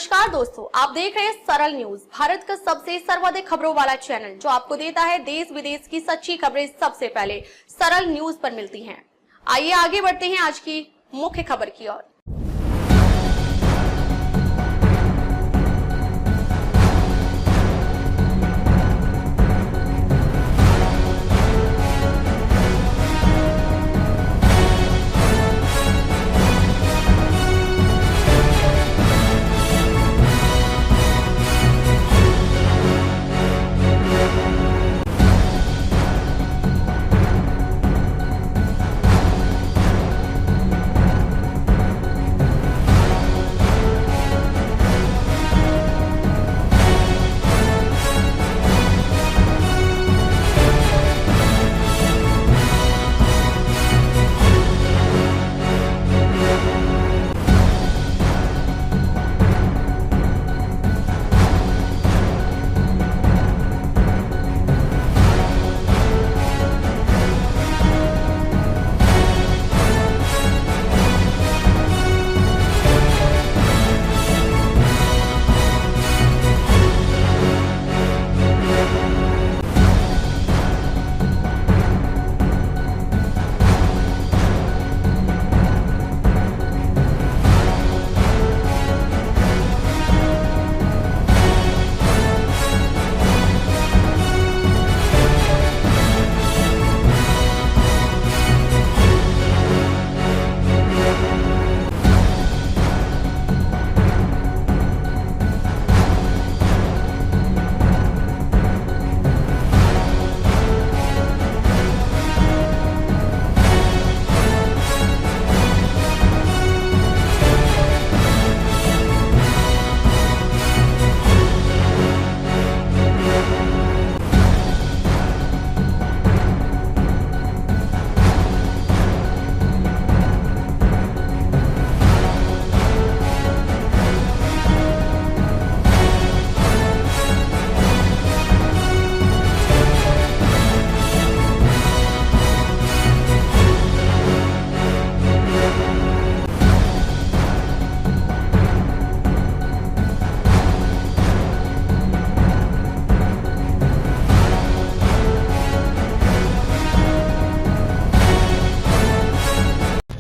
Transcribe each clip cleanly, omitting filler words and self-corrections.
नमस्कार दोस्तों, आप देख रहे हैं सरल न्यूज, भारत का सबसे सर्वाधिक खबरों वाला चैनल जो आपको देता है देश विदेश की सच्ची खबरें सबसे पहले सरल न्यूज पर मिलती हैं। आइए आगे बढ़ते हैं आज की मुख्य खबर की ओर।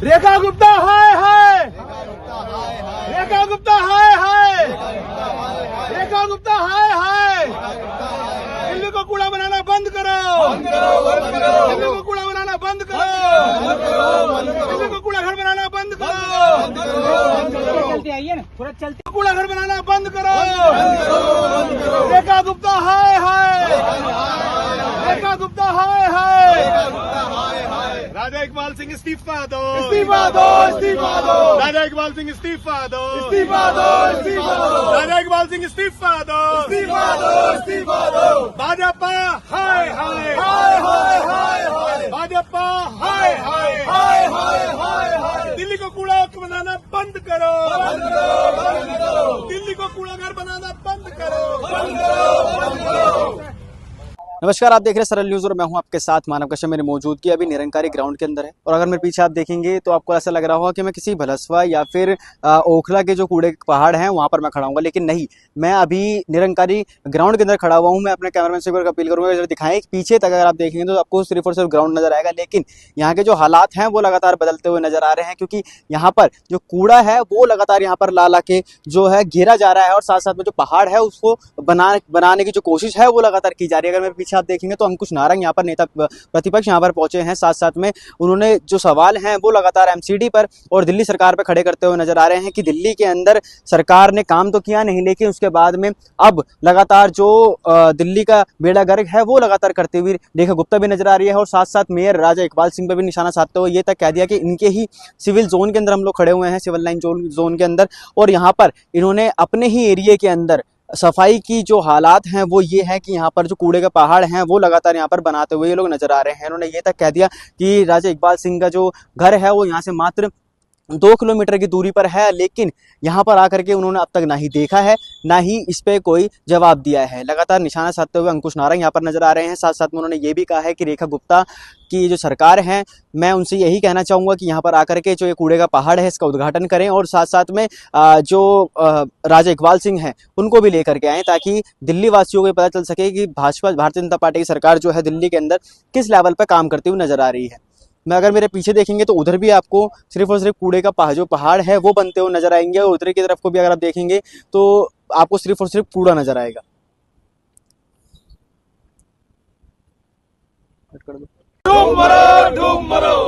रेखा गुप्ता हाय हाय, रेखा गुप्ता हाय हाय, रेखा गुप्ता हाय हाय। दिल्ली को कूड़ा बनाना बंद करो, दिल्ली को कूड़ा बनाना बंद करो, दिल्ली को कूड़ा घर बनाना बंद करो, चलते आइए ना, थोड़ा चलते। कूड़ा घर बनाना बंद करो। रेखा गुप्ता हाय हाय, रेखा गुप्ता हाय हाय। राजा इकबाल सिंह इस्तीफा दो, इस्तीफा दो, इस्तीफा दो। राजा इकबाल सिंह इस्तीफा दो, इस्तीफा दो, इस्तीफा दो। राजा इकबाल सिंह इस्तीफा दो, इस्तीफा दो, इस्तीफा दो। भाजपा हाय हाय, हाय हाय हाय हाय। भाजपा हाय हाय, हाय हाय हाय हाय। दिल्ली को कूड़ा बनाना बंद करो, बंद करो, बंद करो। दिल्ली को कूड़ा घर बनाना बंद करो, बंद करो, बंद करो। नमस्कार, आप देख रहे हैं सरल न्यूज और मैं हूं आपके साथ मानव कश्यप। मेरी मौजूदगी अभी निरंकारी ग्राउंड के अंदर है और अगर मेरे पीछे आप देखेंगे तो आपको ऐसा लग रहा होगा कि मैं किसी भलसवा या फिर ओखला के जो कूड़े के पहाड़ हैं वहां पर मैं खड़ा हूँ, लेकिन नहीं, मैं अभी निरंकारी ग्राउंड के अंदर खड़ा हुआ हूँ। मैं अपने कैमरामैन से अपील करूंगा जरा दिखाएं पीछे तक, अगर आप देखेंगे तो आपको सिर्फ और सिर्फ ग्राउंड नजर आएगा, लेकिन यहाँ के जो हालात हैं वो लगातार बदलते हुए नजर आ रहे हैं, क्योंकि यहाँ पर जो कूड़ा है वो लगातार यहाँ पर ला के जो है घेरा जा रहा है और साथ साथ में जो पहाड़ है उसको बनाने की जो कोशिश है वो लगातार की जा रही है। अगर मेरे पीछे आप देखेंगे तो अंकुश नारंग यहाँ पर नेता प्रतिपक्ष यहाँ पर पहुंचे हैं, साथ साथ में उन्होंने जो सवाल हैं वो लगातार एमसीडी पर और दिल्ली सरकार पर खड़े करते हुए नजर आ रहे हैं कि दिल्ली के अंदर सरकार ने काम तो किया नहीं, लेकिन उसके बाद में अब लगातार जो दिल्ली का बेड़ा गर्क है वो लगातार करते हुए रेखा गुप्ता भी नजर आ रही है और साथ साथ मेयर राजा इकबाल सिंह पर भी निशाना साधते हुए ये तक कह दिया कि इनके ही सिविल जोन के अंदर हम लोग खड़े हुए हैं, सिविल लाइन जोन के अंदर, और यहाँ पर इन्होंने अपने ही एरिया के अंदर सफाई की जो हालात हैं वो ये है कि यहाँ पर जो कूड़े के पहाड़ हैं वो लगातार यहाँ पर बनाते हुए ये लोग नजर आ रहे हैं। उन्होंने ये तक कह दिया कि राजा इकबाल सिंह का जो घर है वो यहाँ से मात्र 2 किलोमीटर की दूरी पर है, लेकिन यहाँ पर आकर के उन्होंने अब तक ना ही देखा है, ना ही इस पे कोई जवाब दिया है। लगातार निशाना साधते हुए अंकुश नारंग यहाँ पर नजर आ रहे हैं। साथ साथ में उन्होंने ये भी कहा है कि रेखा गुप्ता की जो सरकार है, मैं उनसे यही कहना चाहूँगा कि यहाँ पर आकर के जो ये कूड़े का पहाड़ है इसका उद्घाटन करें, और साथ साथ में राजा इकबाल सिंह हैं उनको भी लेकर के आएँ, ताकि दिल्ली वासियों को ये पता चल सके कि भाजपा भारतीय जनता पार्टी की सरकार जो है दिल्ली के अंदर किस लेवल पर काम करती हुई नजर आ रही है। मैं अगर मेरे पीछे देखेंगे तो उधर भी आपको सिर्फ और सिर्फ कूड़े का जो पहाड़ है वो बनते हुए नजर आएंगे, और उधर की तरफ को भी अगर आप देखेंगे तो आपको सिर्फ और सिर्फ कूड़ा नजर आएगा।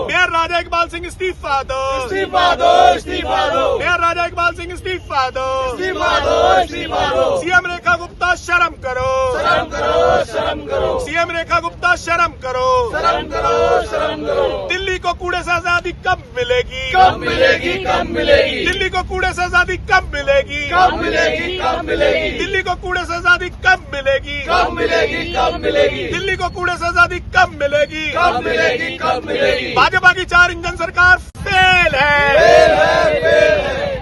मेयर राजा इकबाल सिंह इस्तीफा दो, इस्तीफा दो, इस्तीफा दो। मेयर राजा इकबाल सिंह इस्तीफा दो, इस्तीफा दो, इस्तीफा दो। सीएम रेखा गुप्ता शर्म करो, शर्म करो, शर्म करो। सीएम रेखा गुप्ता शर्म करो, शर्म करो, शर्म करो। दिल्ली को कूड़े से आजादी कब मिलेगी, कब मिलेगी, कब मिलेगी। दिल्ली को कूड़े से आजादी कब मिलेगी, कब मिलेगी, कब मिलेगी। दिल्ली को कूड़े से आजादी कब मिलेगी, कब मिलेगी, कब मिलेगी। दिल्ली को कूड़े से आजादी कब मिलेगी, कब मिलेगी, कब मिलेगी। भाजपा की 4 इंजन सरकार फेल है, फेल है, फेल है।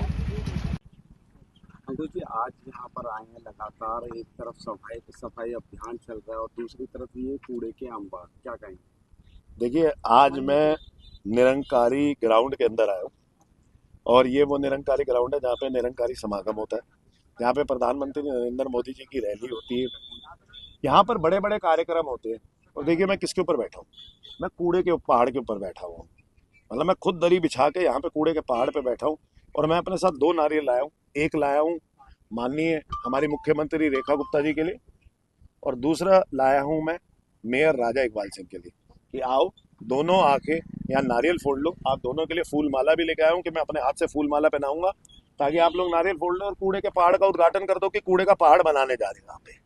अंकुश जी, आज यहाँ पर आए हैं, लगातार एक तरफ सफाई अभियान चल रहा है और दूसरी तरफ ये कूड़े के अंबार, क्या कहेंगे? देखिए, आज मैं निरंकारी ग्राउंड के अंदर आया हूँ, और ये वो निरंकारी ग्राउंड है जहाँ पे निरंकारी समागम होता है, जहाँ पे प्रधानमंत्री नरेंद्र मोदी जी की रैली होती है। यहाँ पर बड़े बड़े कार्यक्रम होते हैं। और देखिए, मैं किसके ऊपर बैठा हूँ, मैं कूड़े के पहाड़ के ऊपर बैठा हुआ हूँ। मतलब मैं खुद दरी बिछा के यहाँ पे कूड़े के पहाड़ पे बैठा हूँ, और मैं अपने साथ 2 नारियल लाया हूँ। एक लाया हूँ माननीय हमारी मुख्यमंत्री रेखा गुप्ता जी के लिए, और दूसरा लाया हूँ मैं मेयर राजा इकबाल सिंह के लिए, कि आओ दोनों आके यहाँ नारियल फोड़ लो। आप दोनों के लिए फूल माला भी लेके आया हूँ कि मैं अपने हाथ से फूल माला पहनाऊंगा, ताकि आप लोग नारियल फोड़ लो और कूड़े के पहाड़ का उद्घाटन कर दो कि कूड़े का पहाड़ बनाने जा रहे हैं यहाँ पे।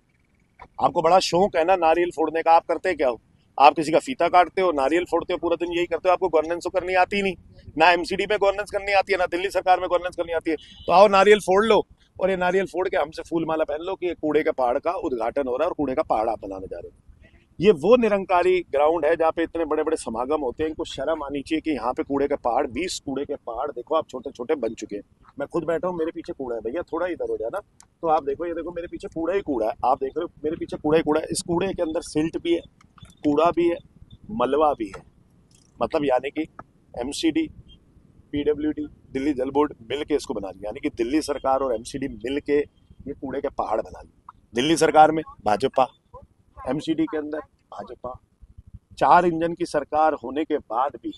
आपको बड़ा शौक है ना नारियल फोड़ने का, आप करते क्या हो? आप किसी का फीता काटते हो, नारियल फोड़ते हो, पूरा दिन यही करते हो। आपको गवर्नेंस तो करनी आती नहीं, ना एमसीडी में गवर्नेंस करनी आती है, ना दिल्ली सरकार में गवर्नेंस करनी आती है। तो आओ नारियल फोड़ लो, और ये नारियल फोड़ के हमसे फूल माला पहन लो कि ये कूड़े के पहाड़ का उद्घाटन हो रहा है और कूड़े का पहाड़ आप बनाने जा रहे हो। ये वो निरंकारी ग्राउंड है जहाँ पे इतने बड़े बड़े समागम होते हैं। इनको शर्म आनी चाहिए कि यहाँ पे कूड़े के पहाड़, 20 कूड़े के पहाड़ देखो आप, छोटे छोटे बन चुके हैं। मैं खुद बैठा हूँ, मेरे पीछे कूड़ा है। भैया थोड़ा इधर हो जाना, तो आप देखो, ये देखो मेरे पीछे कूड़ा ही कूड़ा है। आप देख रहे हो मेरे पीछे कूड़ा ही कूड़ा है। इस कूड़े के अंदर सिल्ट भी है, कूड़ा भी है, मलबा भी है। मतलब यानी कि एमसीडी, पीडब्ल्यूडी, दिल्ली जल बोर्ड मिल के इसको बना लिया, यानी कि दिल्ली सरकार और एमसीडी मिल के ये कूड़े के पहाड़ बना लिए। दिल्ली सरकार में भाजपा, एमसीडी के अंदर भाजपा, 4 इंजन की सरकार होने के बाद भी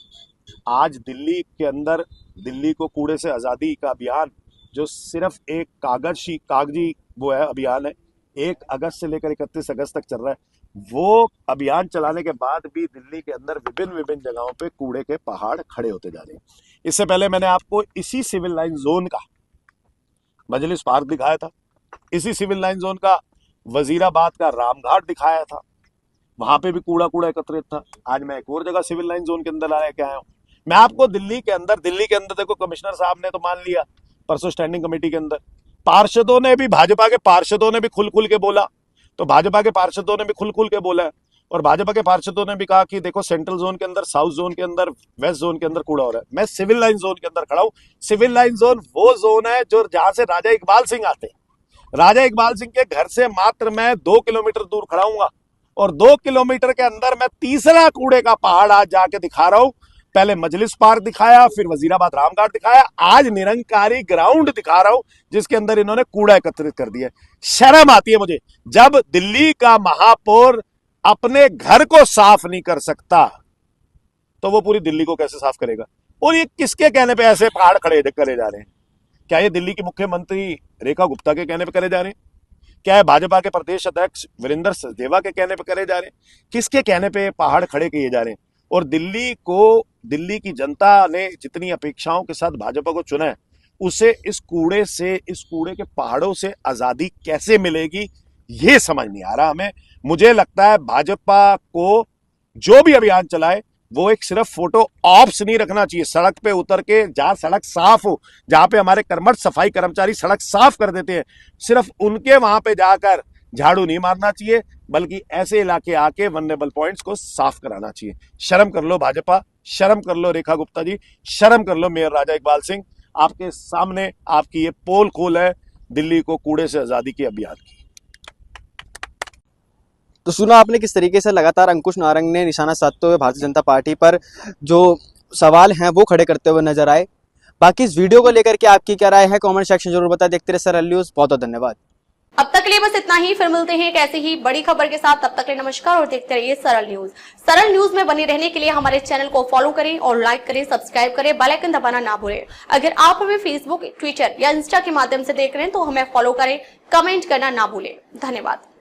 आज दिल्ली के अंदर दिल्ली को कूड़े से आज़ादी का अभियान, जो सिर्फ एक कागजी वो है अभियान है, 1 अगस्त से लेकर 31 अगस्त तक चल रहा है। वो अभियान चलाने के बाद भी दिल्ली के अंदर विभिन्न जगहों पे कूड़े के पहाड़ खड़े होते जा रहे हैं। इससे पहले मैंने आपको इसी सिविल लाइन जोन का मजलिस पार्क दिखाया था, इसी सिविल लाइन जोन का वजीराबाद का रामघाट दिखाया था, वहां पे भी कूड़ा एकत्रित था। आज मैं एक और जगह सिविल लाइन जोन के अंदर ला के आया हूँ। मैं आपको दिल्ली के अंदर देखो, कमिश्नर साहब ने तो मान लिया परसों स्टैंडिंग कमेटी के अंदर, पार्षदों ने भी, भाजपा के पार्षदों ने भी खुल के बोला, तो भाजपा के पार्षदों ने भी खुल के बोला है। और भाजपा के पार्षदों ने भी कहा कि देखो सेंट्रल जोन के अंदर, साउथ जोन के अंदर, वेस्ट जोन के अंदर कूड़ा हो रहा है। मैं सिविल लाइन जोन के अंदर खड़ा हूँ। सिविल लाइन जोन वो जोन है जो जहां से राजा इकबाल सिंह आते हैं। राजा इकबाल सिंह के घर से मात्र मैं 2 किलोमीटर दूर खड़ा हूंगा, और 2 किलोमीटर के अंदर मैं तीसरा कूड़े का पहाड़ आज जाके दिखा रहा हूं। पहले मजलिस पार्क दिखाया, फिर वजीराबाद रामघाट दिखाया, आज निरंकारी ग्राउंड दिखा रहा हूं जिसके अंदर इन्होंने कूड़ा एकत्रित कर दिया। शर्म आती है मुझे, जब दिल्ली का महापौर अपने घर को साफ नहीं कर सकता तो वो पूरी दिल्ली को कैसे साफ करेगा? और ये किसके कहने पे ऐसे पहाड़ खड़े करे जा रहे हैं? क्या ये दिल्ली की मुख्यमंत्री रेखा गुप्ता के कहने पे करे जा रहे हैं? क्या है भाजपा के प्रदेश अध्यक्ष वीरेंद्र सचदेवा के कहने पे करे जा रहे हैं? किसके कहने पे पहाड़ खड़े किए जा रहे हैं? और दिल्ली की जनता ने जितनी अपेक्षाओं के साथ भाजपा को चुना है, उसे इस कूड़े के पहाड़ों से आजादी कैसे मिलेगी, ये समझ नहीं आ रहा हमें। मुझे लगता है भाजपा को जो भी अभियान चलाए वो एक सिर्फ फोटो ऑप्स नहीं रखना चाहिए। सड़क पे उतर के, जहां सड़क साफ हो, जहां पे हमारे कर्मठ सफाई कर्मचारी सड़क साफ कर देते हैं, सिर्फ उनके वहां पे जाकर झाड़ू नहीं मारना चाहिए, बल्कि ऐसे इलाके आके वल्नरेबल पॉइंट्स को साफ कराना चाहिए। शर्म कर लो भाजपा, शर्म कर लो रेखा गुप्ता जी, शर्म कर लो मेयर राजा इकबाल सिंह। आपके सामने आपकी ये पोल खोल है दिल्ली को कूड़े से आजादी के अभियान की। तो सुना आपने किस तरीके से लगातार अंकुश नारंग ने निशाना साधते हुए भारतीय जनता पार्टी पर जो सवाल हैं वो खड़े करते हुए नजर आए। बाकी इस वीडियो को लेकर के आपकी क्या राय है कमेंट सेक्शन जरूर बताएं। देखते रहे सरल न्यूज। बहुत बहुत धन्यवाद। अब तक के लिए बस इतना ही, फिर मिलते हैं एक ऐसी ही बड़ी खबर के साथ। तब तक के लिए नमस्कार और देखते रहिए सरल न्यूज। सरल न्यूज में बने रहने के लिए हमारे चैनल को फॉलो करें और लाइक करें, सब्सक्राइब करें, बेल आइकन दबाना ना भूलें। अगर आप हमें फेसबुक, ट्विटर या इंस्टा के माध्यम से देख रहे हैं तो हमें फॉलो करें, कमेंट करना ना भूलें। धन्यवाद।